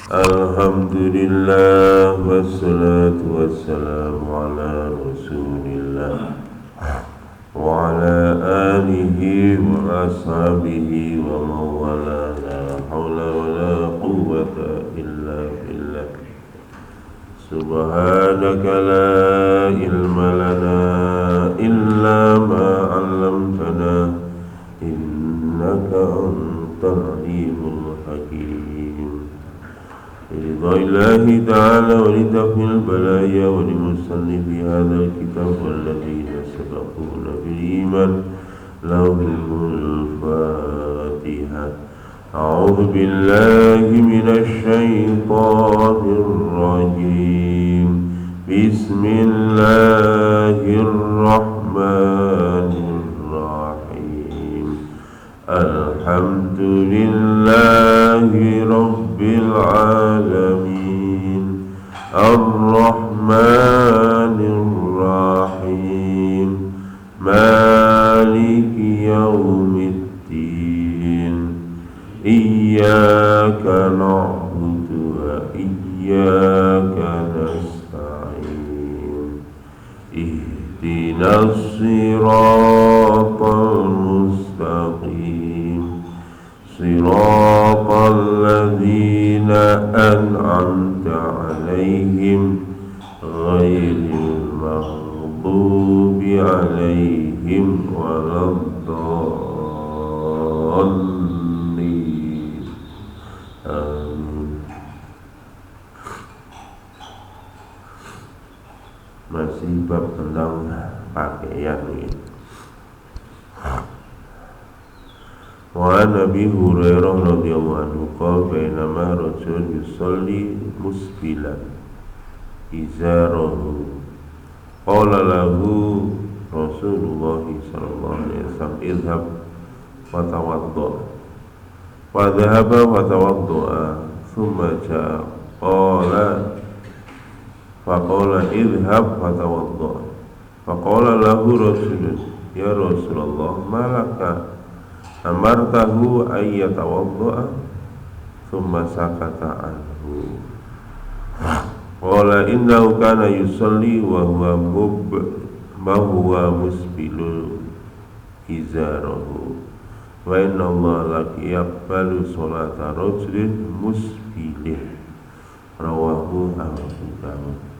Alhamdulillah wassalatu wassalamu ala rasulillah wa ala alihi wa ashabihi wa mawala la hawla wa la quwwata illa billah. Subhanaka la ilma lana illa ma 'allamtana innaka antal alimul hakim. رضا الله تعالى ولتقي البلايا ولمصنف هذا الكتاب والذين سبقونا بالإيمان لهم الفاتحة. أعوذ بالله من الشيطان الرجيم. بسم الله الرحمن الرحيم. الحمد لله رب العالمين الرحمن الرحيم مالك يوم الدين إياك نعبد وإياك نستعين اهدنا الصراط المستقيم صراط الذين أنعمت عليهم غير المغضوب عليهم ولا الضالين آمين. Masih bab tentang pakaian ini. Wa Nabi Hurairah radhiyallahu anhu qala bainama rajul yusalli musbilan izarahu qala lahu Rasulullah sallallahu alaihi wasallam idhhab fatawadda wa dhahaba fatawadda thumma jaa faqala idhhab fatawadda faqala lahu Rasulullah ya Rasulullah malaka amartahu ayyatawadda'a thumma sakata anhu qala innahu kana yusalli wa huwa musbilu izarahu wa inna Allah la yaqbalu sholata rajulin musbilin rawahu Abu Dawud.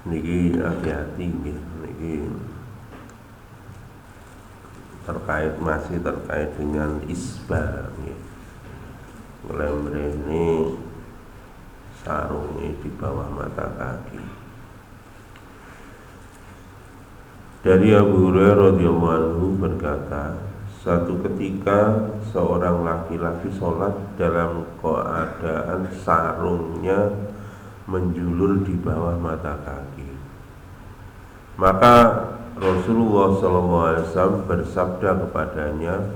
Niki hati-hati niki masih terkait dengan isbal ngelembre ini sarungnya di bawah mata kaki. Dari Abu Hurairah radhiyallahu anhu berkata, suatu ketika seorang laki-laki sholat dalam keadaan sarungnya menjulur di bawah mata kaki. Maka Rasulullah SAW bersabda kepadanya,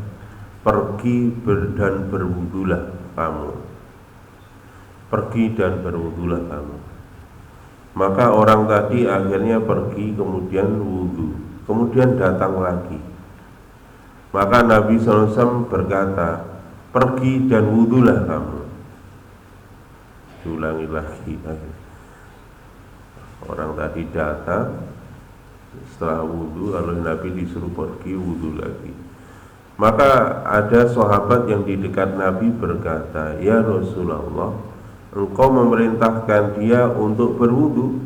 pergi dan berwudulah kamu. Pergi dan berwudulah kamu. Maka orang tadi akhirnya pergi kemudian wudu, kemudian datang lagi. Maka Nabi SAW berkata, pergi dan wudulah kamu. Diulangi lagi. Orang tadi datang, setelah wudu, lalu Nabi disuruh pergi wudu lagi. Maka ada sahabat yang di dekat Nabi berkata, ya Rasulullah, engkau memerintahkan dia untuk berwudu.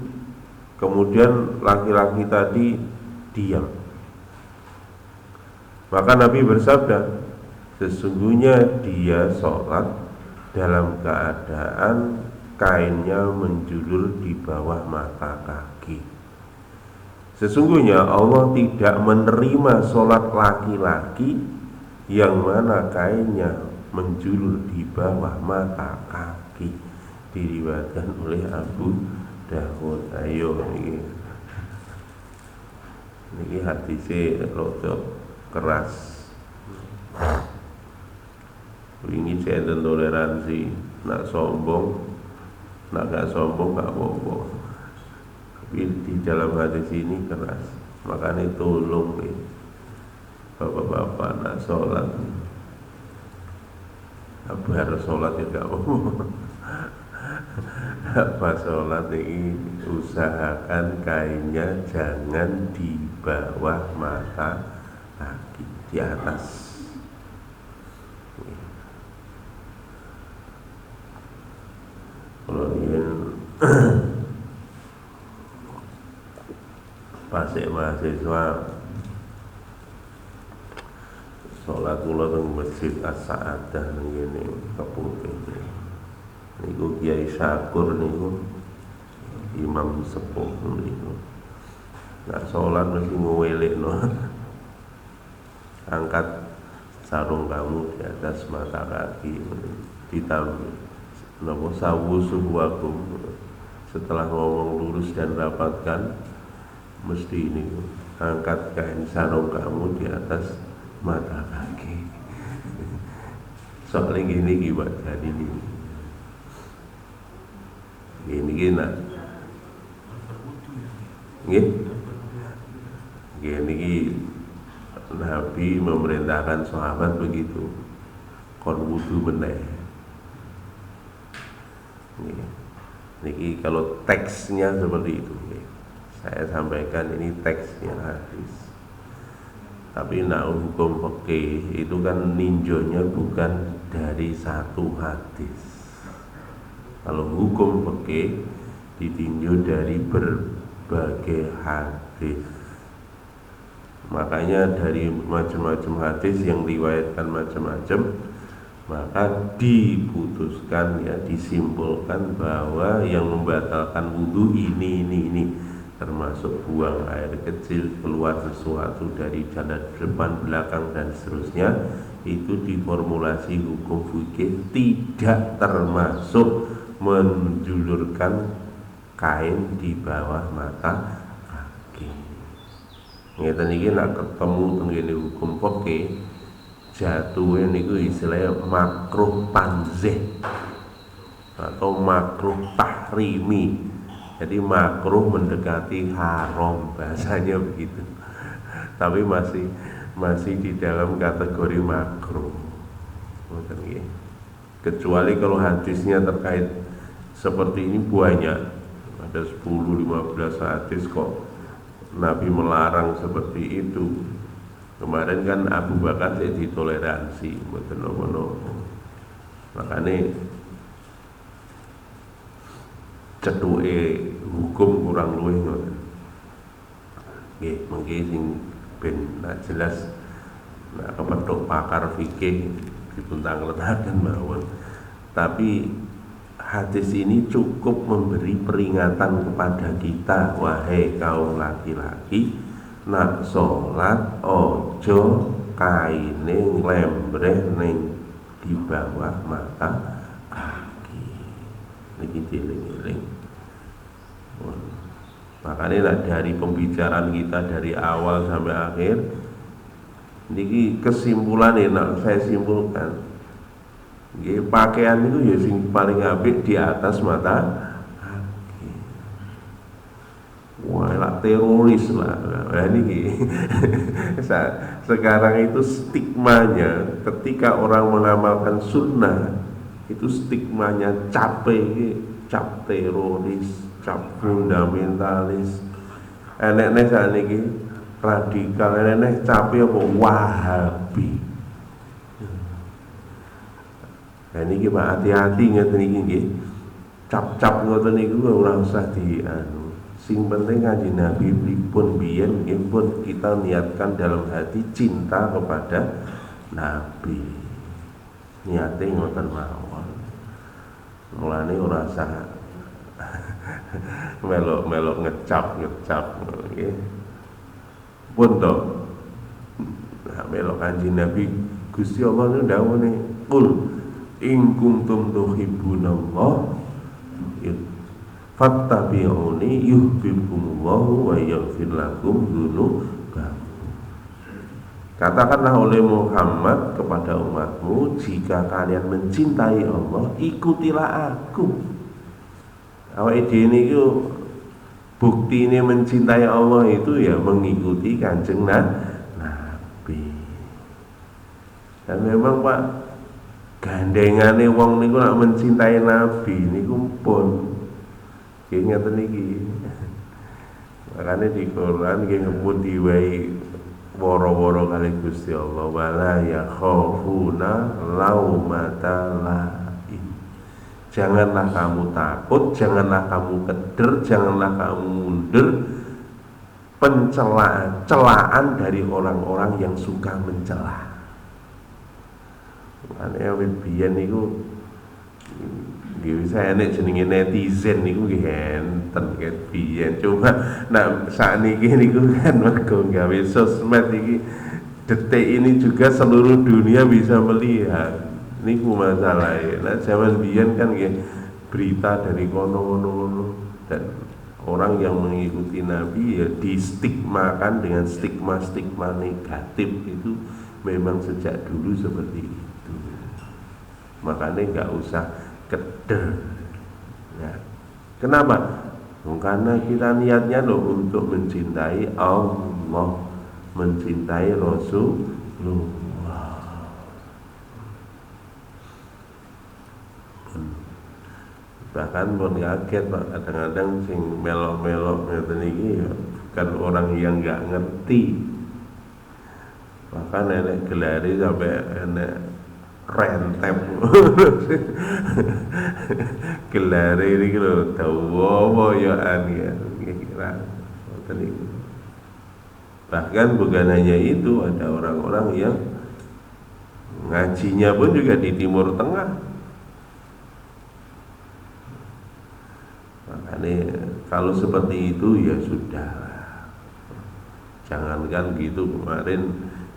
Kemudian laki-laki tadi diam. Maka Nabi bersabda, sesungguhnya dia sholat dalam keadaan kainnya menjulur di bawah mata kaki. Sesungguhnya Allah tidak menerima sholat laki-laki yang mana kainnya menjulur di bawah mata kaki, diriwayatkan oleh Abu Dawud. Ayo ini hadisnya rada keras. Ini saya toleransi, nak sombong, nak gak sombong gak apa-apa. Tapi di dalam hadis ini keras. Makanya tolong bapak-bapak nak sholat, apa harus sholat ya gak apa-apa. Apa sholat ini usahakan kainnya jangan di bawah mata kaki, di atas. Kalau ini pasik mahasiswa sholat kula teng Masjid As-Sa'adah ngene Keputih. Niku Kiai Syakur niku imam sepuh niku. Nak sholat mesti ngewelekno. Angkat sarung kamu di atas mata kaki, ditambah napa sawu subuhakum. Setelah ngomong lurus dan rapatkan, mesti ini angkat kain sarung kamu di atas mata kaki. Soalnya gini gimana jadi gini nak gini Nabi memerintahkan sahabat begitu, kon wudu meneh. Niki kalau teksnya seperti itu, saya sampaikan ini teksnya hadis. Tapi nak hukum fikih itu kan ninjonya bukan dari satu hadis. Kalau hukum fikih ditinjau dari berbagai hadis. Makanya dari macam-macam hadis yang riwayatkan macam-macam, maka diputuskan ya, disimpulkan bahwa yang membatalkan wudu ini, termasuk buang air kecil, keluar sesuatu dari jalan depan, belakang dan seterusnya. Itu diformulasi hukum fikih tidak termasuk menjulurkan kain di bawah mata kaki. Ngeten iki nak ketemu tengene hukum fikih jatuhe niku istilahnya makruh tanzih atau makruh tahrimi. Jadi makruh mendekati haram, bahasanya begitu. Tapi masih di dalam kategori makruh. Kecuali kalau hadisnya terkait seperti ini banyak, ada 10-15 hadis kok Nabi melarang seperti itu. Kemarin kan Abu Bakar saya ditoleransi, mboten napa-napa. Makanya cetuke hukum kurang luwih ngoten. Nggih, mengki sing ben jelas nah kepethuk pakar fikih dipuntang-letaken mawon. Tapi hadis ini cukup memberi peringatan kepada kita, wahai kaum laki-laki, nak sholat ojo kaine nglembreh ning di bawah mata kaki. Niki dieling-eling. Makanya dari pembicaraan kita dari awal sampai akhir, niki kesimpulan nak saya simpulkan. Nggih, pakaian itu ya sing paling apik di atas mata kaki. Wah, lah teroris lah. Nah, ini sekarang itu stigmanya ketika orang mengamalkan sunnah itu stigmanya cap teroris, cap fundamentalis. Enek-enek sakniki radikal, enek-enek cape apa Wahabi. Nah ini Pak, hati-hati ngeten iki nggih. Cap-cap ngoten niku ora usah dianu. Sing penting Kanjeng Nabi pripun biyen nggih pun kita niatkan dalam hati cinta kepada Nabi. Niate ngoten mawon. Mulane ora usah melok-melok ngecap nggih. Pun to. Nah, melok Kanjeng Nabi Gusti Allah niku dawuh qul in kuntum tuhibbunallah fattabi'uni yuhibbukumullahu wa yaghfir lakum dzunubakum. Katakanlah oleh Muhammad kepada umatmu, jika kalian mencintai Allah, ikutilah aku. Awake dhewe niku bukti ini mencintai Allah itu ya mengikuti Kanjeng Nabi. Dan memang Pak, gandengane wong niku nak mencintai Nabi niku pun ngeten iki. Makane di Quran nggih ngepun diwai woro-woro kali Gusti Allah, wala yakhafuna laumata laim. Janganlah kamu takut, janganlah kamu keder, janganlah kamu mundur celaan dari orang-orang yang suka mencela. Makane awit biyen niku saya nek jenenge netizen niku nggih enten ket biyen, cuma nak sakniki niku kan mergo gawe sosmed iki, detik ini juga seluruh dunia bisa melihat. Niku masalahnya. Nah zaman biyen kan nggih berita dari kono-kono, dan orang yang mengikuti Nabi ya distigmakan dengan stigma-stigma negatif. Itu memang sejak dulu seperti itu. Makanya nggak usah keder ya. Kenapa? Karena kita niatnya loh untuk mencintai Allah, mencintai Rasulullah. Bahkan pun kaget Pak, kadang-kadang sing melok-melok ngeten iki ya bukan orang yang nggak ngerti. Bahkan enek gelari sampai enek rentep gelare iki lho dawa ya ya kira ngoten iki. Bahkan bukan hanya itu, ada orang-orang yang ngajinya pun juga di Timur Tengah. Makanya kalau seperti itu ya sudah, jangankan gitu, kemarin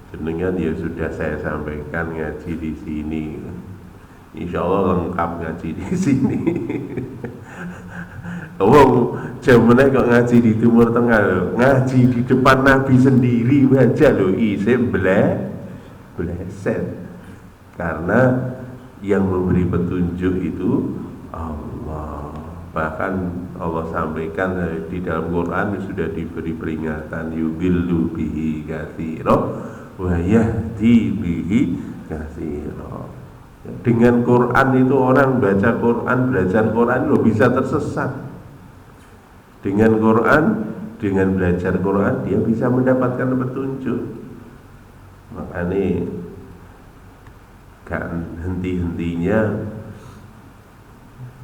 jenengan ya sudah saya sampaikan ngaji di sini. Insya Allah lengkap ngaji di sini. Wong jamane kok ngaji di Timur Tengah lho, ngaji di depan Nabi sendiri aja lho isih bleset. Karena yang memberi petunjuk itu Allah. Bahkan Allah sampaikan di dalam Quran sudah diberi peringatan, yubillu bihi katsira wa yahdi bihi katsira. Dengan Quran itu orang baca Quran, belajar Quran lo bisa tersesat. Dengan Quran, dengan belajar Quran dia bisa mendapatkan petunjuk. Makanya gak henti-hentinya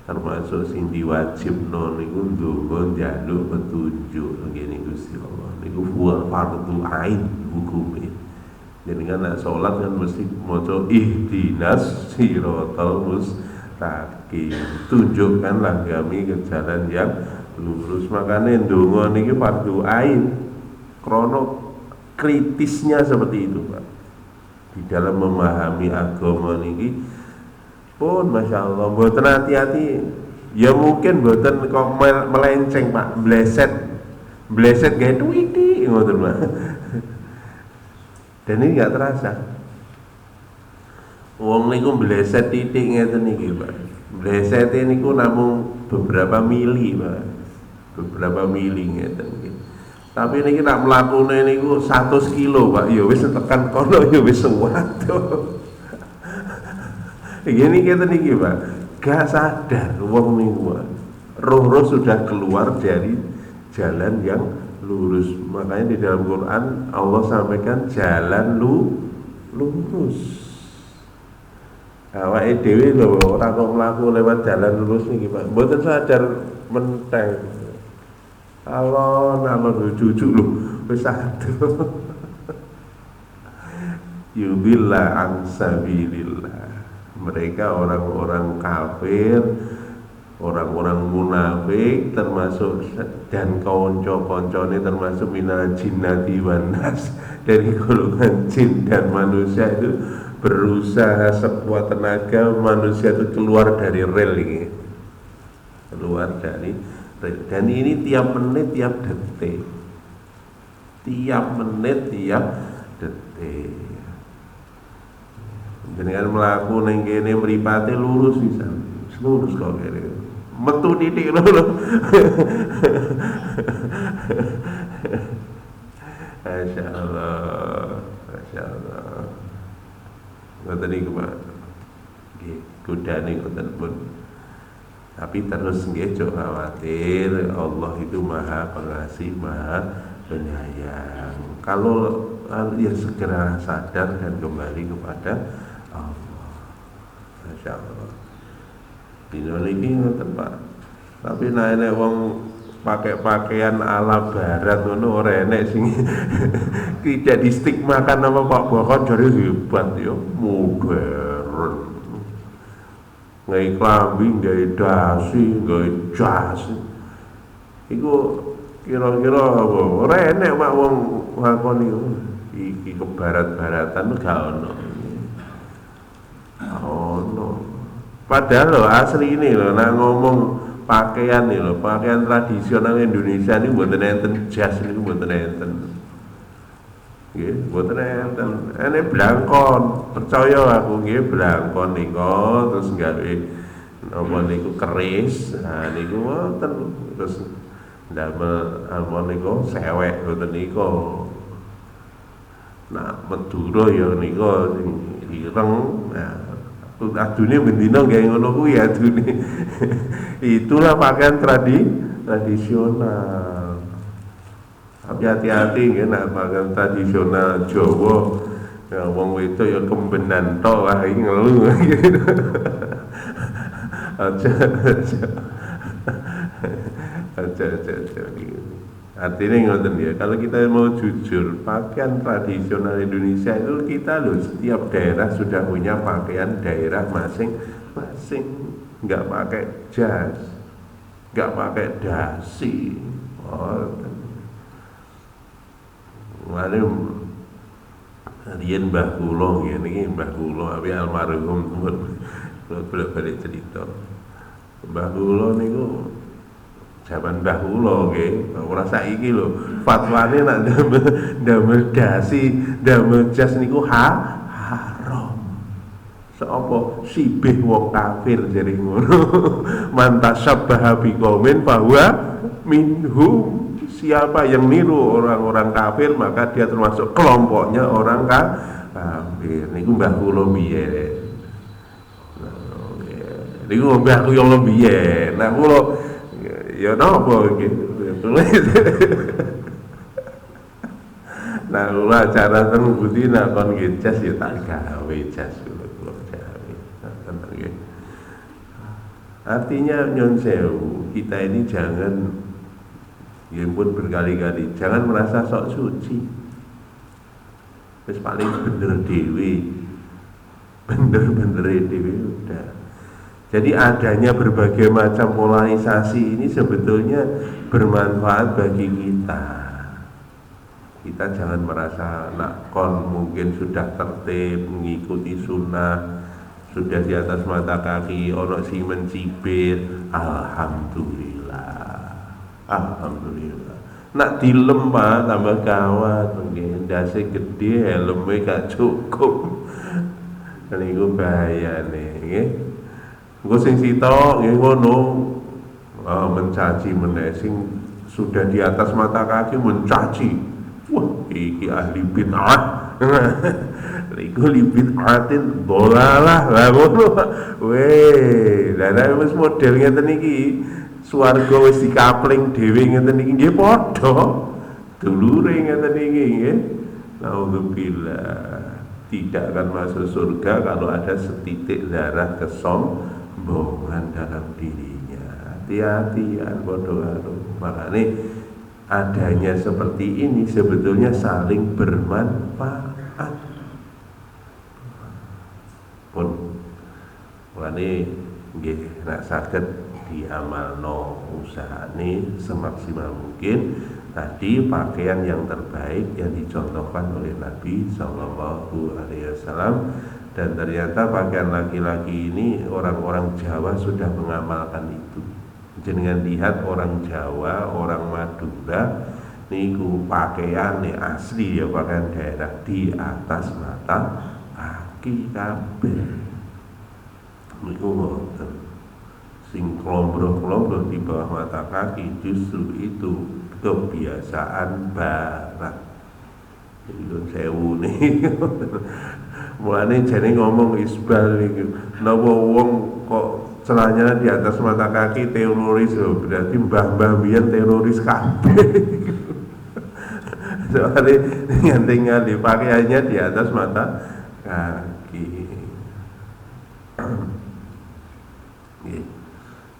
termasuk sing diwajibno niku ndonga njaluk petunjuk ngene Gusti Allah. Niku fardu ain hukume. Jadi kan nak sholat kan mesti maca ihdinas siratal mustaqim, tunjukkanlah kami ke jalan yang lurus. Makanya ndonga niki fardu ain, krono kritisnya seperti itu Pak. Di dalam memahami agama niki pun Masya Allah, mboten hati-hati. Ya mungkin mboten kok melenceng Pak, bleset gawe duwiti ngoten Pak. Dan ini nggak terasa. Wong niku bleset titik ngeten iki Pak. Bleset niku namung beberapa mili Pak, beberapa mili ngeten iki. Tapi niki nak mlakune niku 100 kilo Pak, ya wis tekan kono ya wis waduh. Gini kita nih Pak, gak sadar wong niku roh sudah keluar dari jalan yang lurus. Makanya di dalam Quran Allah sampaikan jalan lurus. Awake dhewe lho ora kok mlaku lewat jalan lurus niki Pak, mboten sadar menteng. Alon cucu lho wis sadar. Yubillah an sabilillah. Mereka orang-orang kafir, orang-orang munafik, termasuk dan konco-koncone termasuk minal jinnati wan nas, dari golongan jin dan manusia itu berusaha sekuat tenaga manusia itu keluar dari rel ini, keluar dari rel. Dan ini tiap menit, tiap detik, tiap menit, tiap detik. Jenengan mlaku ning kene mripate lurus bisa, lurus kok kene. Metu titik lho. Masya Allah, Masya Allah. Ngoten niku Pak. Nggih, godane ngoten pun. Tapi terus nggih aja khawatir, Allah itu Maha Pengasih, Maha Penyayang. Kalau ya segera sadar dan kembali kepada Allah. Masya Allah. Dino niki ngoten Pak. Tapi nek wong pakai pakaian ala barat ngono ora enek sing tidak distigmakan nama Pak Bokon jare hebat ya, modern. Ngai klambi, ngai dasi, ngai jas. Iku kira-kira apa? Ora enek Pak wong ngakoni iki kebarat-baratan gak ono. Ono. Padahal lho asli ini lho nek ngomong pakaian nih loh, pakaian tradisional Indonesia ini buatan enten jas ini buatan enten, buatan enten. Ini blangkon, percaya aku nggih blangkon niko, terus gawe apa niku keris, nah niku wonten terus ndamel apa niku sewek boten niko. Nah Madura ya niko sing ireng, nah adune bendina gawe ngono kuwi adune. Itulah pakaian tradisional. Tapi hati-hati nggih nek pakaian tradisional Jawa. Ya wong wedok ya kembenan tok wah iki ngelu. Aja. Artinya ngoten ya, kalau kita mau jujur, pakaian tradisional Indonesia itu kita loh setiap daerah sudah punya pakaian daerah masing-masing, nggak pakai jas, nggak pakai dasi. Riyen Mbah kula nggih Mbah kula api almarhum pun kula balik cerita. Mbah kula niku zaman Mbah kula nggih, ora saiki lho. Fatwane nak ndamel dasi, ndamel jas niku haram. Sapa sibih wong kafir jare ngono. Man tasabbaha biqaumin bahwa minhum. Siapa yang niru orang-orang kafir maka dia termasuk kelompoknya orang kafir. Niku Mbah kula biyen. Niku Mbah kula biyen. Nah kula ya napa iki. Nah kula acara ten budi nak kon jas ya tak gawe jas kula gawe. Artinya nyon sewu, kita ini jangan, ya pun berkali-kali, jangan merasa sok suci. Wis paling bener dewe, bener-bener dewe udah. Jadi adanya berbagai macam polarisasi ini sebetulnya bermanfaat bagi kita. Kita jangan merasa nakon mungkin sudah tertib mengikuti sunnah, sudah di atas mata kaki, orang si mencibir. Alhamdulillah. Nak dilem Pak tambah gawat, mungkin dasi gede, helmnya gak cukup. Niku bahayane nggih. Engko sing sitok nggih ngono mencaci meneh sing sudah di atas mata kaki mencaci. Wah, iki ahli bid'ah. Iku bid'atin dolalah lah ngono. Weh, lha nek wis model ngeten iki, swarga wis dikapling dhewe ngeten iki nggih padha. Dulure ngeten iki nggih. Nauzubillah. Tidak akan masuk surga kalau ada setitik darah kesombongan dalam dirinya. Hati-hati ya padha karo. Makane adanya seperti ini sebetulnya saling bermanfaat. Pun mulane nggih nek saged diamalno usahane semaksimal mungkin. Tadi pakaian yang terbaik yang dicontohkan oleh Nabi Sallallahu Alaihi Wasallam Dan ternyata pakaian laki-laki ini orang-orang Jawa sudah mengamalkan itu. Jangan lihat orang Jawa, orang Madura niku pakaian asli ya, pakaian daerah di atas mata kaki kabeh. Niku ngoten. Sing klombro-klombro di bawah mata kaki justru itu kebiasaan barat. Itu sewu nih. Mulane jane ngomong Isbal niku, napa wong kok celananya di atas mata kaki teroris lho, berarti mbah-mbah biyen teroris kabeh. Soalnya yang tinggal di pakaiannya di atas mata kaki.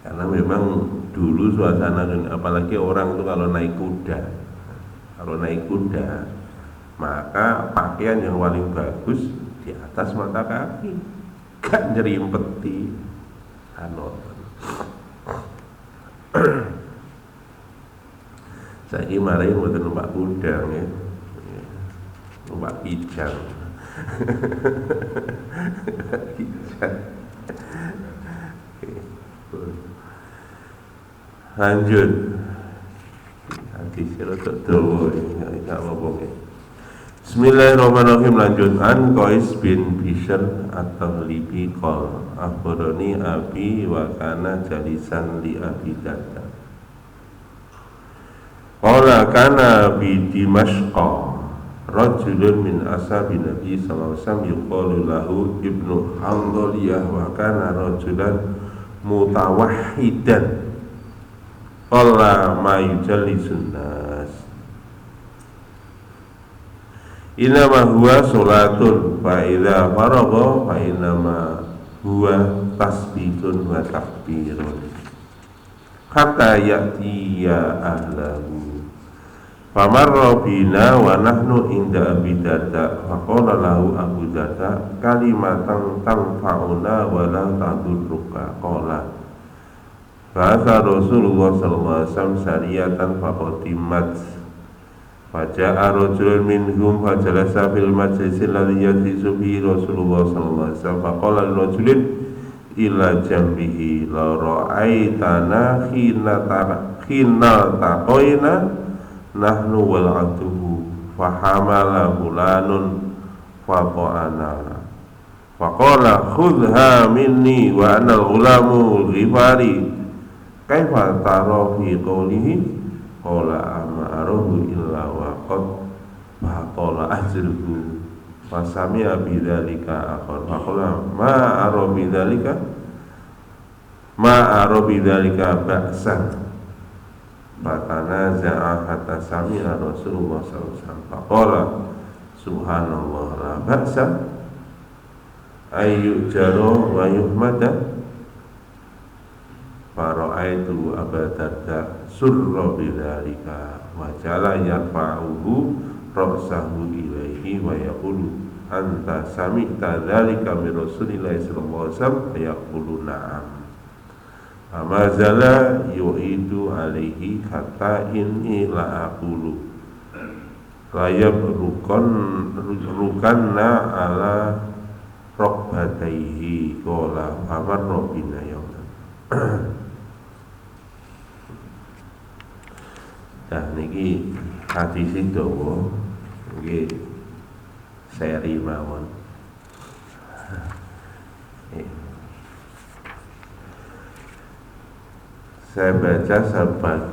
Karena memang dulu suasana, apalagi orang itu kalau naik kuda, maka pakaian yang paling bagus di atas mata kaki, gak nyerimpeti saiki mari mboten numpak kuda nggih, numpak kijang. Kijang. Lanjut. Hadis rada dawa iki gak apa-apa nggih. Bismillahirrahmanirrahim. Lanjut. An Qais bin Bishr at-Taghlibi qala akhbarani abi wa kana jalisan li Abi Darda. Qala kana bi Dimashqa rajulun min ashabi Nabi sallallahu alaihi wasallam yuqalu lahu Ibnu Handaliyah wa kana rajulan mutawahhidan qala ma yujallisun nas. Inama huwa sholatun fa idza faragha fa inama huwa tasbihun wa takbirun hatta ya'tiya ahlahu. Famarra bina wa nahnu inda Abi Darda faqala lahu Abu Darda kalimatan tanfa'una wa la tadurruka qala fa'atha Rasulullah sallallahu alaihi wasallam sariyatan faqatimat faja'a rajulun minhum fajalasa fil majlisil ladzi yajlisu fihi Rasulullah sallallahu alaihi wasallam faqala lirajulin ila jambihi la ra'aitana khina taqaina nahnu wal atuhu fahamala fulanun faqana faqala khudha minni wa ana al-ghulamu al-ghifari kaifa tara fi qawlihi qala ama arahu illa wa qad batala ajruhu fasami'a bidzalika akhar faqala ma ara bidzalika ba'san fatanaza'a hatta sami'a Rasulullah sallallahu alaihi wasallam faqala subhanallah la ba'sa ayyu jaro wa yuhmada fara'aitu Abu Darda surra bidzalika wa jala yarfa'uhu ra'sahu ilaihi wa yaqulu anta sami'ta dzalika min Rasulillah sallallahu alaihi wasallam yaqulu na'am. Amazala yu'idu alaihi hatta inni la aqulu layab rukanna ala rokbataihi kola amar robina yawman. Nah niki hadis dawa nggih seri mawon. Saya baca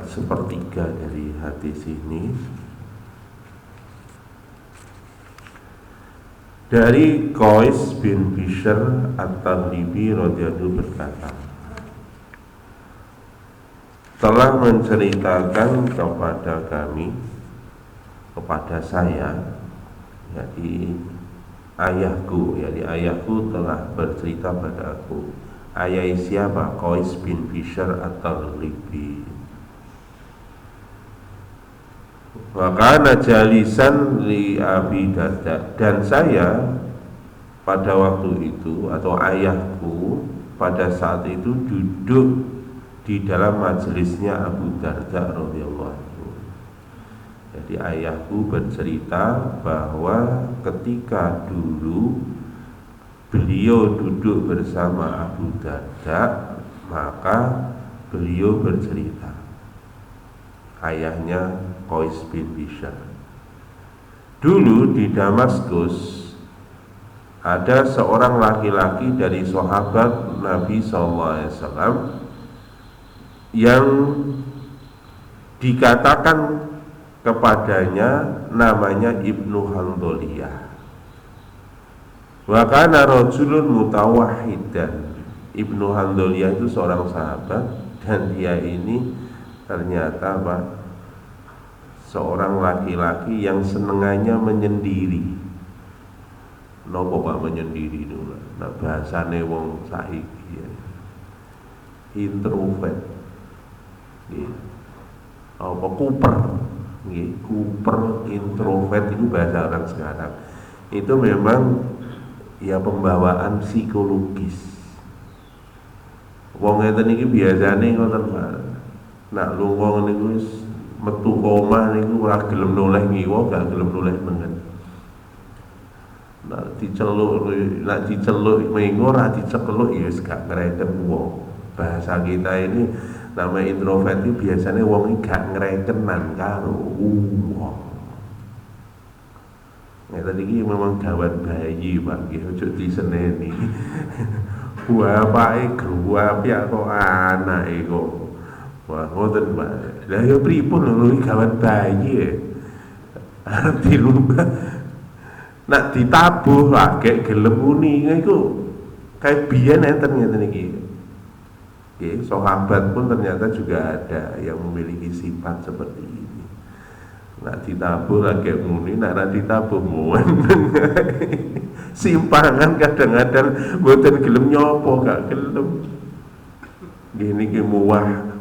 sepertiga dari hadis ini dari Qais bin Bishr at-Taghlibi radhiyallahu berkata, telah menceritakan kepada saya, jadi ayahku telah bercerita pada aku. Ayah siapa? Qais bin Bishr at-Taghlibi. Wakana jalisan li Abi Darda, dan saya pada waktu itu atau ayahku pada saat itu duduk di dalam majelisnya Abu Darda radhiyallahu anhu. Jadi ayahku bercerita bahwa ketika dulu beliau duduk bersama Abu Darda, maka beliau bercerita, ayahnya Qais bin Bishr, dulu di Damaskus ada seorang laki-laki dari sahabat Nabi SAW yang dikatakan kepadanya namanya Ibnu Handoliyah. Wa kana rajulun mutawahhidan. Ibnu Handoliyah itu seorang sahabat, dan dia ini ternyata seorang laki-laki yang senengannya menyendiri. Nopo Pak menyendiri dulu? Nah bahasane wong saiki ya. Introvert. Nggih. Apa kuper? Nggih, kuper, introvert itu bahasa orang sekarang. Itu memang ya pembawaan psikologis. Wong ngeten iki biasane ngoten Pak. Nak lunga niku wis metu omah niku ora gelem noleh ngiwa, gak gelem noleh mengen. Nak diceluk mengo ora dicekeluk ya wis gak ngreken wong. Bahasa kita ini nama introvert itu biasanya wong iki gak ngrekenan karo wong. Ngeten iki memang gawat bayi Pak, nggih aja diseneni. Bapake gruwapi kok anake kok. Wah, ngoten Pak. Lah ya pripun lho iki gawat bayi. Arep dirubah. Nak ditabuh agek gelem muni iku kayak biyen enten ngeten iki. Nggih, sahabat pun ternyata juga ada yang memiliki sifat seperti ini. Nak ditabuh agek muni, nak ditabuh muwen. Simpangan kadang-kadang mboten gelem nyopo, gak gelem. Gini ki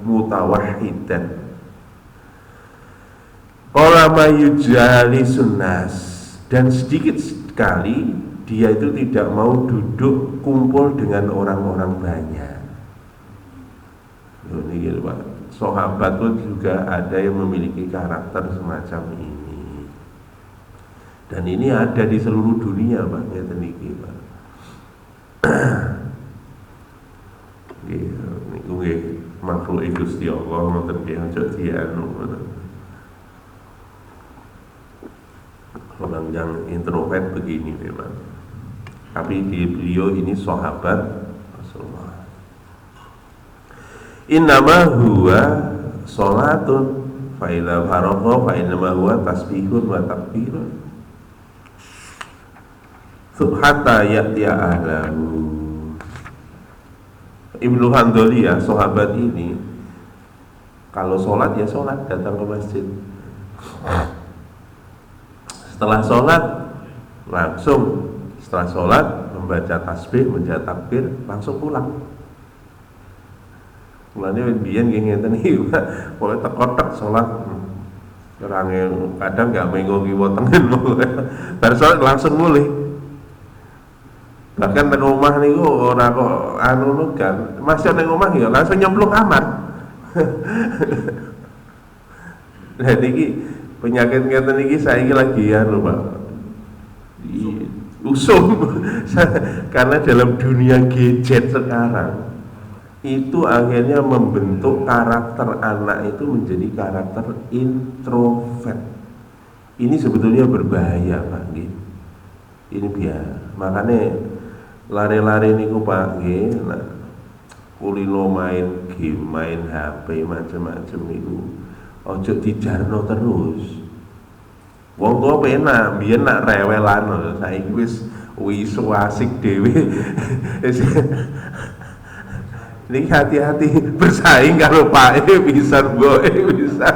mutawahhidan. Qala mayujali sunnas, dan sedikit sekali dia itu tidak mau duduk kumpul dengan orang-orang banyak. Ini Pak, sahabat pun juga ada yang memiliki karakter semacam ini. Dan ini ada di seluruh dunia Pak, ngeten iki Pak. Niku nggih makhluk Gusti Allah ngoten nggih aja dianu ngoten. Orang yang introvert begini memang. Tapi beliau ini sahabat Rasulullah. Innama huwa sholatun fa idza faragha fa innama huwa tasbihun wa takbirun. Hatta ya'tiya ahlahu. Ibnu Handoliyah sahabat ini kalau sholat ya sholat, datang ke masjid. Setelah sholat langsung, setelah sholat membaca tasbih, membaca takbir, langsung pulang. Mulanya biyen nggih ngeten iki, pokoke teko-tek salat. Kadang gak menggo kiwa tengen. Bar salat langsung mulih. Bahkan nang omah niku ora kok anu kan. Masih nang omah ya langsung nyemplung kamar. Lah niki penyakit ngeten iki saiki lagi anu Pak. Usum. Karena dalam dunia gadget sekarang itu akhirnya membentuk karakter anak itu menjadi karakter introvert. Ini sebetulnya berbahaya Pak nggih. Ini biar makanya lari-lari niku Pak nggih, nah kulino main game, main HP macam-macam niku ojo dijarno terus. Wong tuwa penak, biyen nak rewelan saiki wis asik dhewe. Ini hati-hati bersaing kalau Pak bisa boe bisa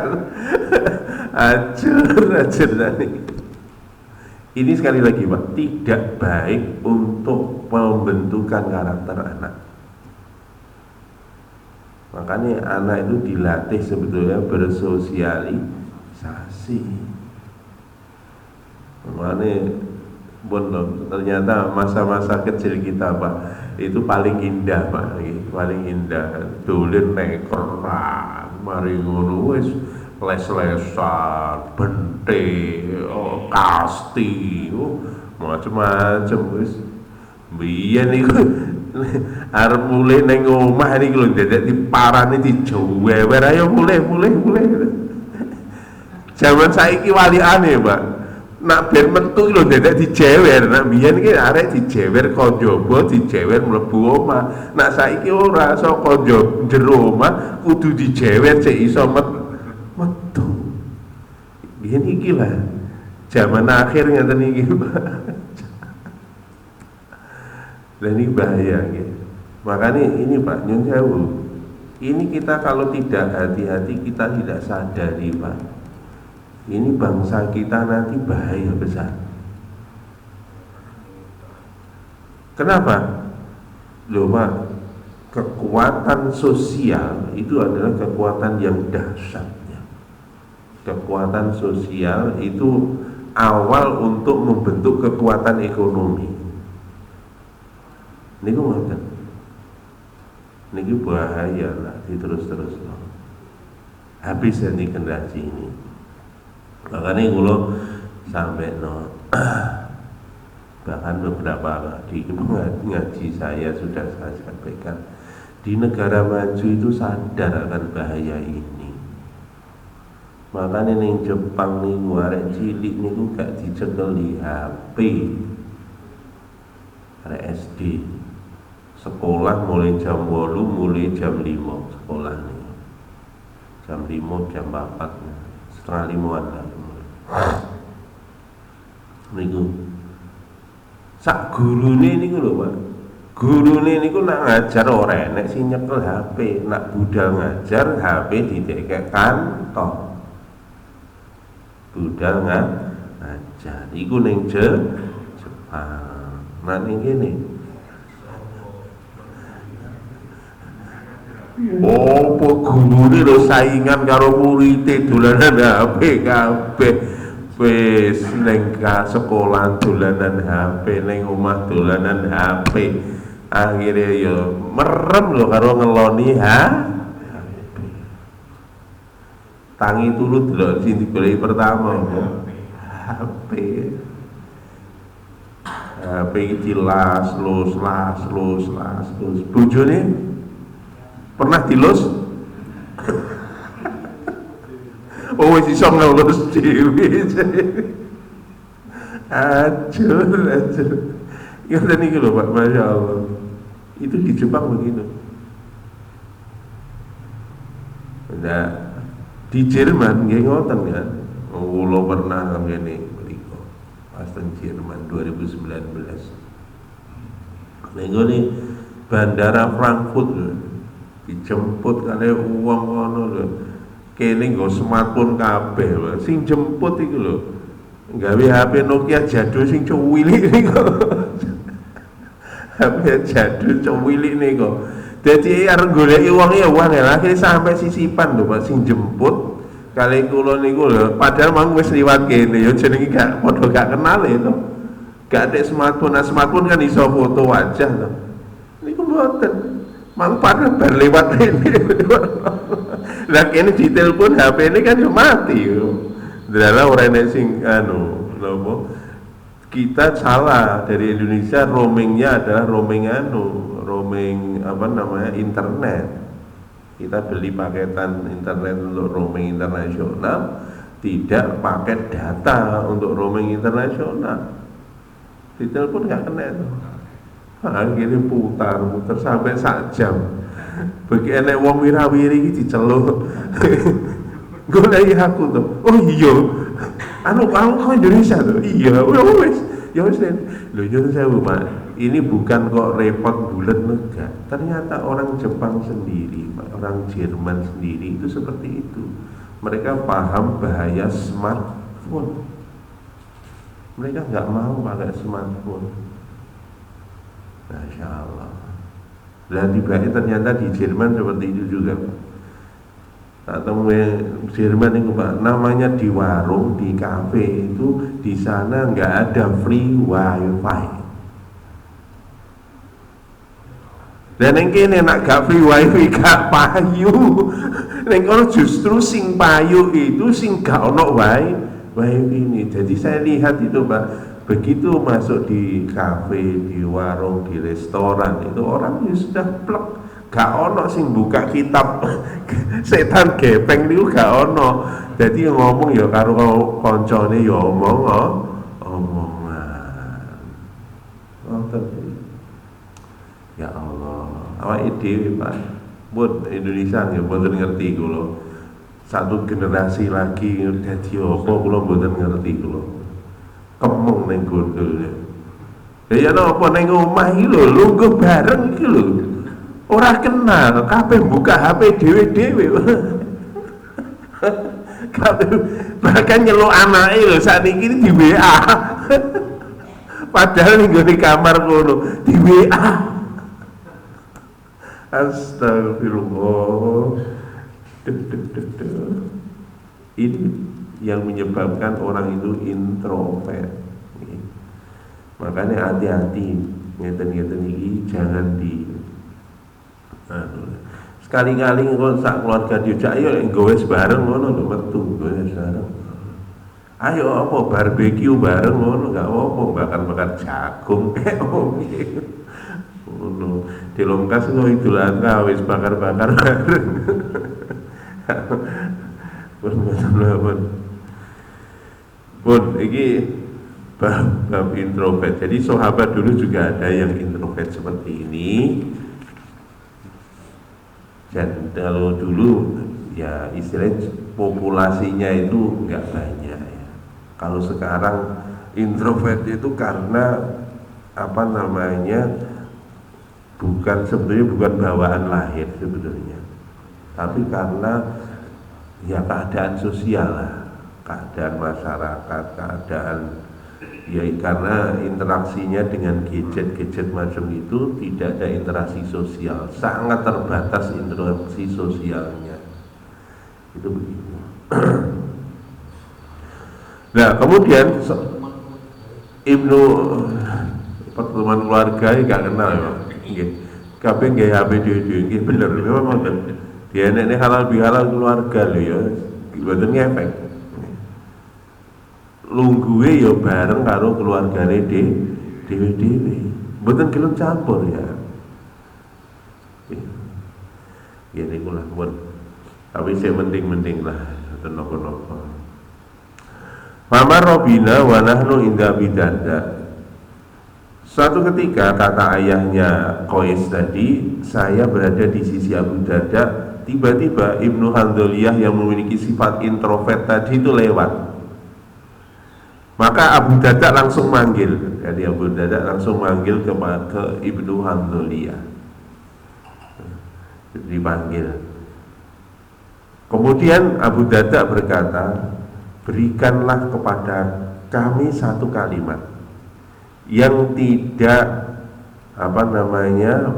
acur tadi. Ini sekali lagi Pak, tidak baik untuk pembentukan karakter anak. Makanya anak itu dilatih sebetulnya bersosialisasi. Makanya ternyata masa-masa kecil kita Pak itu paling indah Pak, paling indah. Dolen neker, mari ngono wis les-lesan, bente, kasti, macam-macam wis. Biyen niku arep mulih ning omah niki lho dadak diparani dijewer ayo mulih. Zaman saiki walikane, Pak. Nak ben metu lho dadak dijewer. Nak biyen iki arek dijewer kon jaba, dijewer mlebu omah. Nak saiki ora saka jero omah kudu dijewer sik iso metu. Biyen iki lah. Zaman akhir ngeten iki, Pak. Dan ini bahaya gitu. Makanya ini Pak Nyun Sewu, ini kita kalau tidak hati-hati kita tidak sadari Pak, ini bangsa kita nanti bahaya besar. Kenapa? Loh Pak, kekuatan sosial itu adalah kekuatan yang dahsyatnya. Kekuatan sosial itu awal untuk membentuk kekuatan ekonomi. Niku ngoten. Niki bahaya lah diterus-terus loh. Habis ini generasi ini. Makanya kula sampai bahkan beberapa di ngaji saya sudah saya sampaikan, di negara maju itu sadar akan bahaya ini. Makanya ning Jepang niku arek cilik niku gak dicekel di HP. Arek SD. Sekolah mulai jam 8, mulai jam 5 sekolah nih. Jam 5, jam 4, setengah 5-an lah. Niku sak gurune niku lho, Pak. Gurune niku nak ngajar ora enek sing nyekel HP, nak budal ngajar HP didekek kantong. Budal ngajar iku ning Jepang. Nah ning kene apa gurune lho saingan karo murid dolanan HP kabeh. Wis ning sekolah dolanan HP, ning omah dolanan HP. Akhirnya ya merem lho karo ngeloni HP. Tangi turu delok sing digoleki pertama HP. HP iki las. Bojone pernah dilus? Oh wis iso ngelus dhewe. Ajur. Ya tadi iki lho Pak, Masya Allah. Itu di Jepang begitu. Nah, di Jerman nggih ngoten kan. Kula pernah ngene mriku. Pas teng Jerman 2019. Ning Bandara Frankfurt lho. Dijemput kali uang kono lho. Kene nggo smartphone kabeh lho. Sing jemput iku lho. Gawe HP Nokia jadul sing cuwilik niku. HP jadul cuwilik niku. Dadi arep goleki wong ya akhire sampai sisipan lho Pak sing jemput kali kula niku lho. Padahal mang wis liwat kene ya jenenge gak padha gak kenal itu. Gak ada smartphone, nah smartphone kan iso foto wajah lho. Niku mboten. Mang padahal bar lewat ini. Lah kene ditelepon HP ini kan yo mati yo. Dalah ora enek sing napa? Kita salah dari Indonesia roamingnya adalah roaming apa namanya internet. Kita beli paketan internet untuk roaming internasional, tidak paket data untuk roaming internasional. Ditelepon nggak kena itu. Akhirnya putar sampai sak jam. Bagi enek wong wirawiri iki diceluk. Goleki aku tuh. Oh iya. Kamu kok Indonesia tuh? Iya. Wis. Ya wis. Lho nyuwun sewu, Pak. Ini bukan kok repot bulet enggak. Ternyata orang Jepang sendiri, orang Jerman sendiri itu seperti itu. Mereka paham bahaya smartphone. Mereka nggak mau pakai smartphone. Masya Allah. Dan tiba-tiba ternyata di Jerman seperti itu juga. Atau Jerman itu Pak, namanya di warung, di kafe itu di sana nggak ada free wifi. Dan yang kini nak gak free wifi gak payu. Neng kono justru sing payu itu sing gak ono wifi ini. Jadi saya lihat itu Pak, begitu masuk di kafe, di warung, di restoran itu orang ya sudah plek, gak ono sing buka kitab setan gepeng niku gak ono. Jadi ngomong ya karo koncone ya omongan. Ya Allah, awake dhewe Pak, buat Indonesia nggih mboten ngerti kula. Satu generasi lagi dadi apa kula mboten ngerti kula. Kemeng ning gondol. Ya napa ning omah iki lho lungguh bareng iki lho. Ora kenal, kabeh buka HP dhewe-dhewe. Kabeh bahkan nyeluk anake lho sakniki di WA. Padahal ning gone kamar kono di WA. Astagfirullah. Ini yang menyebabkan orang itu introvert. Makanya hati-hati ngeten-ngeten ini jangan di sekali-kali kalau sak keluarga diajak ayo nggawe bareng ngono lho metu nggawe bareng. Ayo apa barbeque bareng ngono gak apa bakar-bakar jagung ngono. Di Longkas kok Idul Adha wis bakar-bakar bareng. Pun iki bab introvert. Jadi sahabat dulu juga ada yang introvert seperti ini. Dan kalau dulu ya istilahnya populasinya itu enggak banyak ya. Kalau sekarang introvert itu karena apa namanya sebenarnya bukan bawaan lahir sebenarnya, tapi karena ya keadaan sosial lah, keadaan masyarakat, keadaan ya karena interaksinya dengan gadget macam itu tidak ada interaksi sosial, sangat terbatas interaksi sosialnya, itu begitu. Nah kemudian Ibnu pertemuan keluarga gak kenal ya. Kabeh nggih HP dhewe-dhewe nggih bener memang ngoten. Dia nek halal bihalal keluarga lho ya, mboten ngefek. Lungguhe ya bareng karo keluargane dhewe-dhewe. Mboten gelem campur ya. Ya niku lah pun. Tapi sing penting-penting lah, mboten napa-napa. Famar Robina wa nahnu inda bidanda. Suatu ketika kata ayahnya Qais tadi, saya berada di sisi Abu Darda. Tiba-tiba Ibnu Handoliyah yang memiliki sifat introvert tadi itu lewat. Maka Abu Darda langsung manggil. Jadi Abu Darda langsung manggil ke Ibnu Handoliyah. Dipanggil. Kemudian Abu Darda berkata, berikanlah kepada kami satu kalimat yang tidak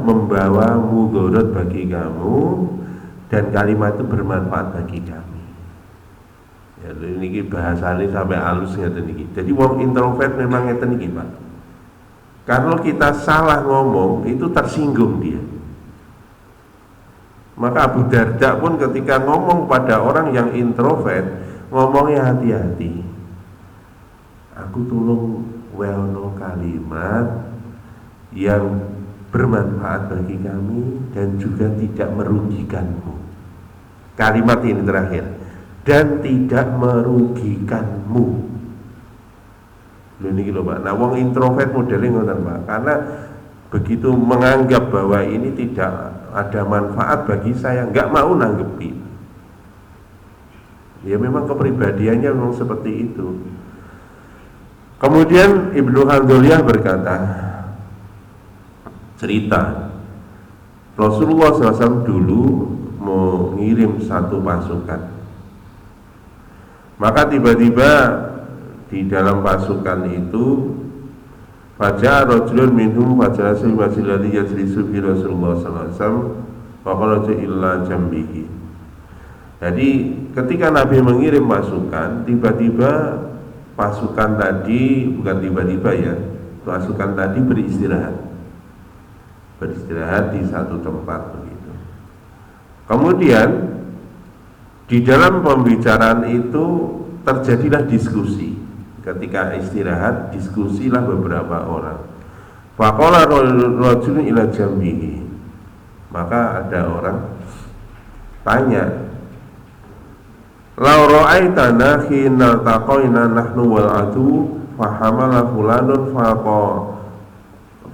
membawa mudarat bagi kamu dan kalimat itu bermanfaat bagi kami. Ya ini bahasanya sampai halus ngeten iki. Jadi wong introvert memang ngeten iki, Pak. Kalau kita salah ngomong itu tersinggung dia. Maka Abu Darda pun ketika ngomong pada orang yang introvert, ngomongnya hati-hati. Aku tolong weono kalimat yang bermanfaat bagi kami dan juga tidak merugikanmu. Kalimat ini terakhir, dan tidak merugikanmu. Ini lho Pak. Nah, wong introvert modelnya ngoten Pak, karena begitu menganggap bahwa ini tidak ada manfaat bagi saya, nggak mau nanggepi. Ya memang kepribadiannya memang seperti itu. Kemudian Ibnu Handoliyah berkata, cerita Rasulullah SAW dulu mengirim satu pasukan. Maka tiba-tiba di dalam pasukan itu faja'a rajulun minhum fajalasa masilati yajlisu bi Rasulullah SAW faqala illa jambihi. Jadi ketika Nabi mengirim pasukan, tiba-tiba pasukan tadi, bukan tiba-tiba ya, pasukan tadi beristirahat di satu tempat begitu. Kemudian di dalam pembicaraan itu terjadilah diskusi ketika istirahat diskusilah beberapa orang. Faqala rajulun ila jambihi, maka ada orang tanya, lau ra'aitana hina taqaina nahnu wal adu fahamala fulanun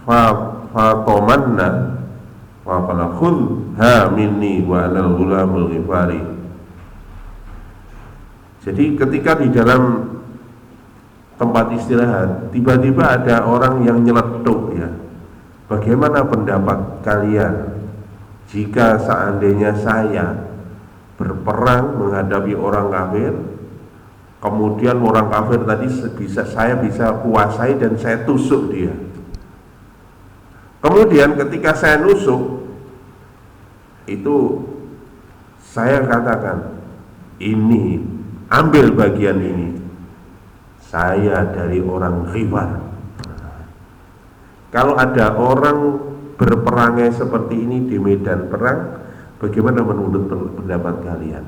faqamanna faqala khudha minni wa anal ghulamul ghifari. Jadi ketika di dalam tempat istirahat tiba-tiba ada orang yang nyeletuk, ya, bagaimana pendapat kalian jika seandainya saya berperang menghadapi orang kafir, kemudian orang kafir tadi saya bisa kuasai dan saya tusuk dia. Kemudian ketika saya nusuk itu saya katakan, ini ambil bagian ini, saya dari orang Ghifar. Kalau ada orang berperangai seperti ini di medan perang, bagaimana menurut pendapat kalian?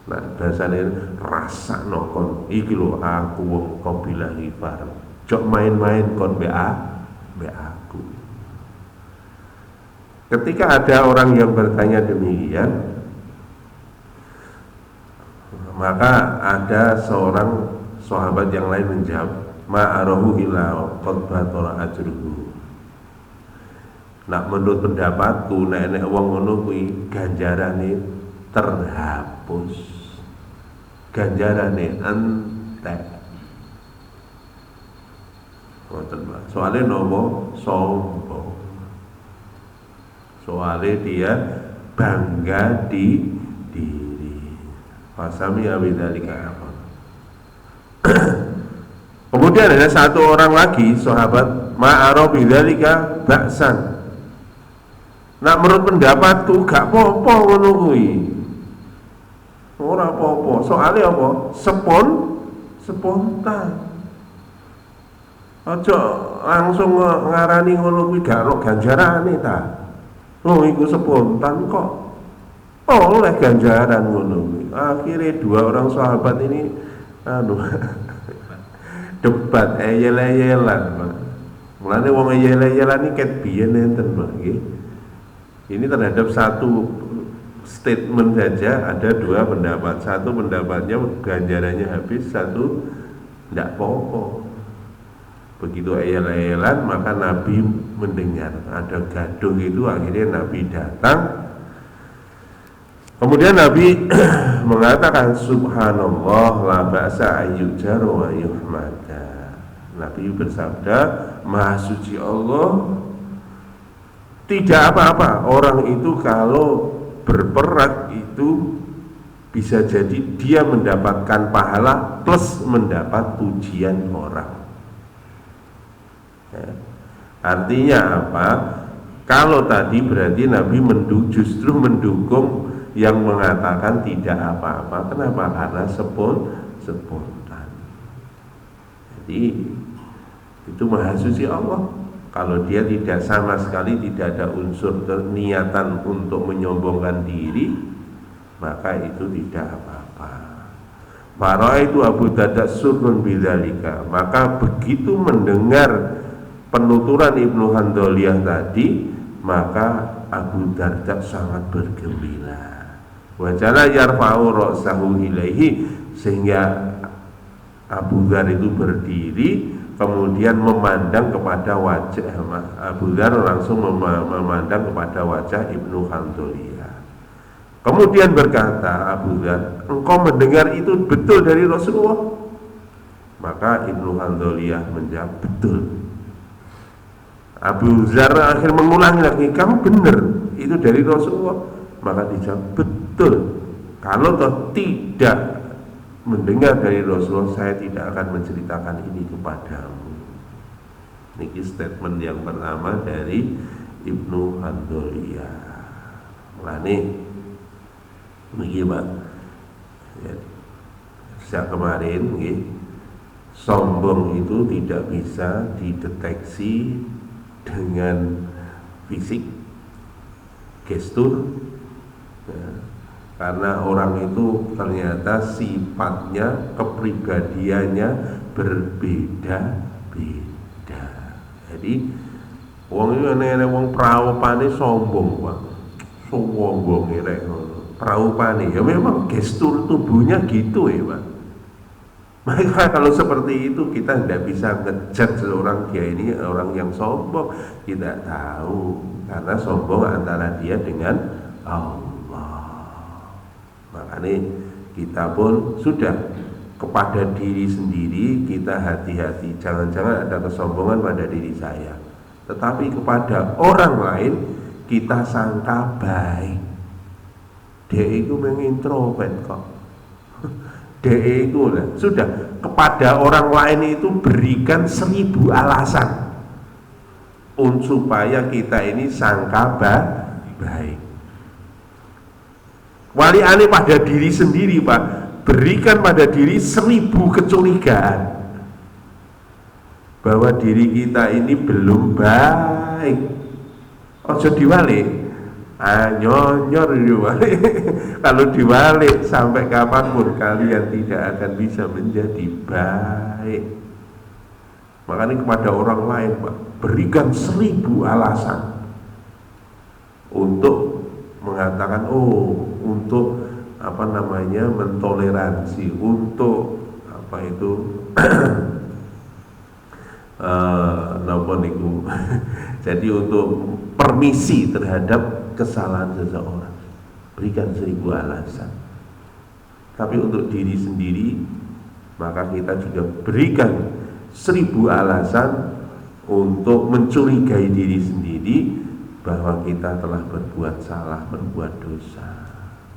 Nah, bahasanya rasa nokon iki lho aku wong kabilah Ghifar. Jok main-main kon aku. Ketika ada orang yang bertanya demikian, maka ada seorang sahabat yang lain menjawab, ma'arahu illa qad batara ajruhu. Nah, menurut pendapatku nek wong ngono kuwi ganjarane terhapus, ganjarane entek. Ngoten, Pak. Soale nopo? Sombong. Soale dia bangga di diri. Fasami abidzalika apa? Kemudian ada satu orang lagi sahabat, ma'ara bidzalika ba'san. Nah, menurut pendapatku gak apa-apa ngono kuwi. Ora apa-apa. Soale apa? Spontan. Aja langsung ngarani ngono kuwi gak ono ganjarane ta. Oh, iku spontan kok. Oleh ganjaran ngono kuwi. Akhirnya dua orang sahabat ini debat eyel-eyelan, Pak. Mulane wong eyel-eyelan iki ket biyen enten, Pak, nggih. Ini terhadap satu statement saja ada dua pendapat. Satu pendapatnya ganjarannya habis, satu ndak apa-apa. Begitu eyel-eyelan maka Nabi mendengar ada gaduh itu, akhirnya Nabi datang. Kemudian Nabi mengatakan subhanallah la ba'sa ayyujar wa yuhmada. Nabi bersabda, maha suci Allah, tidak apa-apa orang itu kalau berperang itu bisa jadi dia mendapatkan pahala plus mendapat pujian orang. Ya. Artinya apa? Kalau tadi berarti Nabi justru mendukung yang mengatakan tidak apa-apa. Kenapa? Karena spontan. Jadi itu maha suci Allah. Kalau dia tidak sama sekali tidak ada unsur niatan untuk menyombongkan diri, maka itu tidak apa-apa. Para itu Abu Darda surun bidzalika. Maka begitu mendengar penuturan Ibnu Handoliyah tadi, maka Abu Darda sangat bergembira. Wajala yarfa'u ra'sahu ilaihi, sehingga Abu Dzar itu berdiri kemudian memandang kepada wajah Abu Dzar, langsung memandang kepada wajah Ibnu Handoliyah. Kemudian berkata Abu Dzar, engkau mendengar itu betul dari Rasulullah? Maka Ibnu Handoliyah menjawab betul. Abu Dzar akhir mengulangi lagi, kamu benar itu dari Rasulullah? Maka dijawab betul. Kalau toh tidak mendengar dari Rasulullah, saya tidak akan menceritakan ini kepadamu. Ini statement yang pertama dari Ibnu Handoliyah. Mulane niki Pak, ya, sejak kemarin nggih, sombong itu tidak bisa dideteksi dengan fisik, gestur, ya. Karena orang itu ternyata sifatnya, kepribadiannya berbeda-beda. Jadi wong iki enek wong praupane sombong, Pak. Sombong rek ngono. Praupane ya memang gestur tubuhnya gitu ya, Pak. Maka kalau seperti itu kita tidak bisa ngejudge seorang dia ini orang yang sombong. Tidak tahu, karena sombong antara dia dengan Allah. Makanya kita pun sudah kepada diri sendiri kita hati-hati. Jangan-jangan ada kesombongan pada diri saya. Tetapi kepada orang lain kita sangka baik. Dia itu mengintrovert kok. Dia itu lah. Sudah kepada orang lain itu berikan 1000 alasan supaya kita ini sangka baik. Waliane pada diri sendiri, Pak. Berikan pada diri 1000 kecurigaan bahwa diri kita ini belum baik. Ojo diwalik, nyonyor diwalik. Kalau diwalik sampai kapanpun kalian tidak akan bisa menjadi baik. Makanya kepada orang lain, Pak, berikan 1000 alasan untuk mengatakan untuk mentoleransi, untuk apa itu jadi untuk permisi terhadap kesalahan seseorang, berikan 1000 alasan. Tapi untuk diri sendiri maka kita juga berikan 1000 alasan untuk mencurigai diri sendiri bahwa kita telah berbuat salah, berbuat dosa.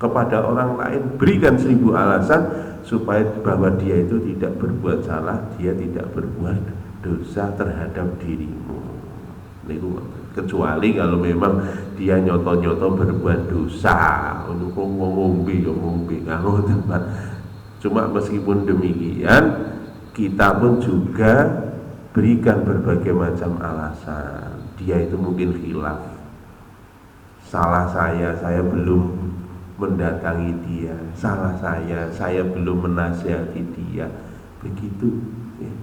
Kepada orang lain berikan 1000 alasan supaya bahwa dia itu tidak berbuat salah, dia tidak berbuat dosa terhadap dirimu. Kecuali kalau memang dia nyoto-nyoto berbuat dosa, untuk ngombe ya ngombe, tempat. Cuma meskipun demikian, kita pun juga berikan berbagai macam alasan. Dia itu mungkin khilaf. Salah saya belum mendatangi dia. Salah saya belum menasihati dia. Begitu ya.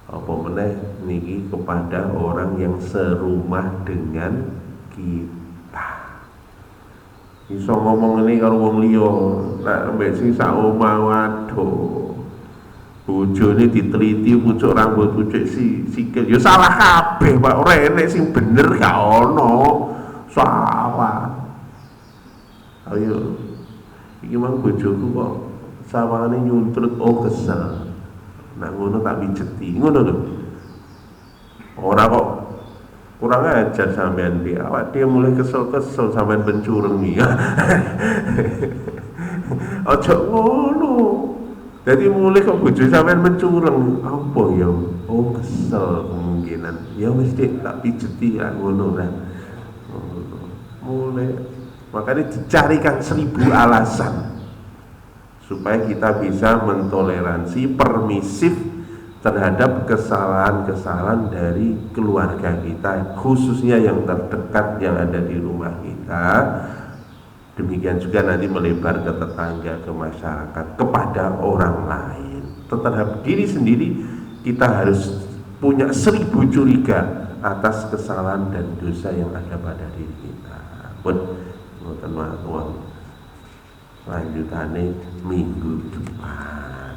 Apa meneh niki kepada orang yang serumah dengan kita. Iso ngomong ini karo wong liya, nek mbek sing sak omah waduh. Bojone diteliti pucuk rambut, pucuk sikil, ya salah kabeh, Pak. Ora enek sing bener gak ono. Salah. Ayo. Iki mang bojoku kok sawangane nyuntrut, kesel. Nah ngono tak pijeti, ngono lho. Ora kok kurang ajar sampean dia. Awak dia mulai kesel-kesel sampean pencureng ya. Aja ngono. Jadi mulai kok bojo sampean mencureng, apa ya? Kesel kemungkinan. Ya mesti tak pijeti lah ngono lah. Mulai makanya dicarikan 1000 alasan supaya kita bisa mentoleransi, permisif terhadap kesalahan-kesalahan dari keluarga kita, khususnya yang terdekat yang ada di rumah kita. Demikian juga nanti melebar ke tetangga, ke masyarakat, kepada orang lain. Terhadap diri sendiri kita harus punya 1000 curiga atas kesalahan dan dosa yang ada pada diri kita. Ngoten mawon. Lanjutannya minggu depan.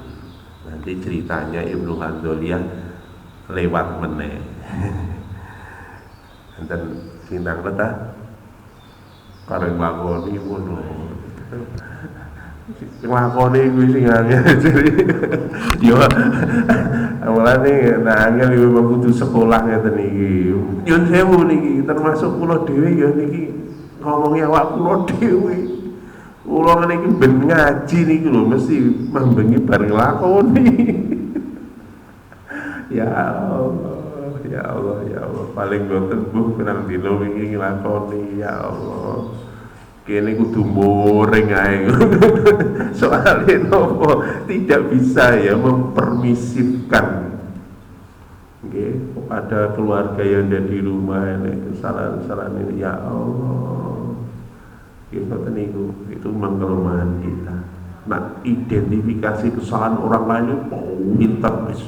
Nanti ceritanya Ibnu Hanzoliyah lewat meneh. Dan bintang letah kareng lakoni ngono. Lakoni kuwi sing angel jadi. Yo awalane angel iki kudu sekolah ngeten iki. Nyun sewu niki termasuk kula dhewe ya niki ngomongnya awak kula dhewe. Kula niki ben ngaji niki lho mesti membengi bareng lakoni. Ya Allah, ya Allah, ya Allah. Paling boten buh penang dina wingi nglakoni ya Allah. Kene kudu muring ae. Soalnya nopo tidak bisa ya mempermisifkan kepada keluarga yang ada di rumah ini kesalahan-kesalahan ini ya Allah. Itu memang kelemahan kita. Nah, identifikasi kesalahan orang lain itu pinter wis.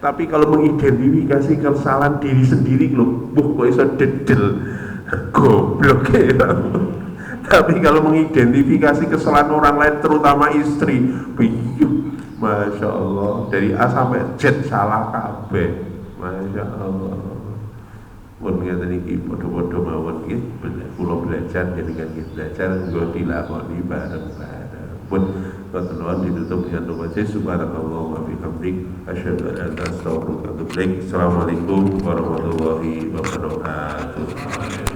Tapi kalau mengidentifikasi kesalahan diri sendiri loh, kok iso dedel goblok ya. Tapi kalau mengidentifikasi kesalahan orang lain, terutama istri, biyuh, masya Allah, dari A sampai Z salah kabeh, masya Allah. Pun ngeten iki padha-padha mawon nggih, kula belajar jadikan kita belajar nggo dilakoni bareng-bareng. Pun ngoten mawon ditutup dengan doa subhanallah wa bihamdik asyhadu an la ilaha illa anta astaghfiruka wa atubu ilaik. Assalamualaikum warahmatullahi wabarakatuh.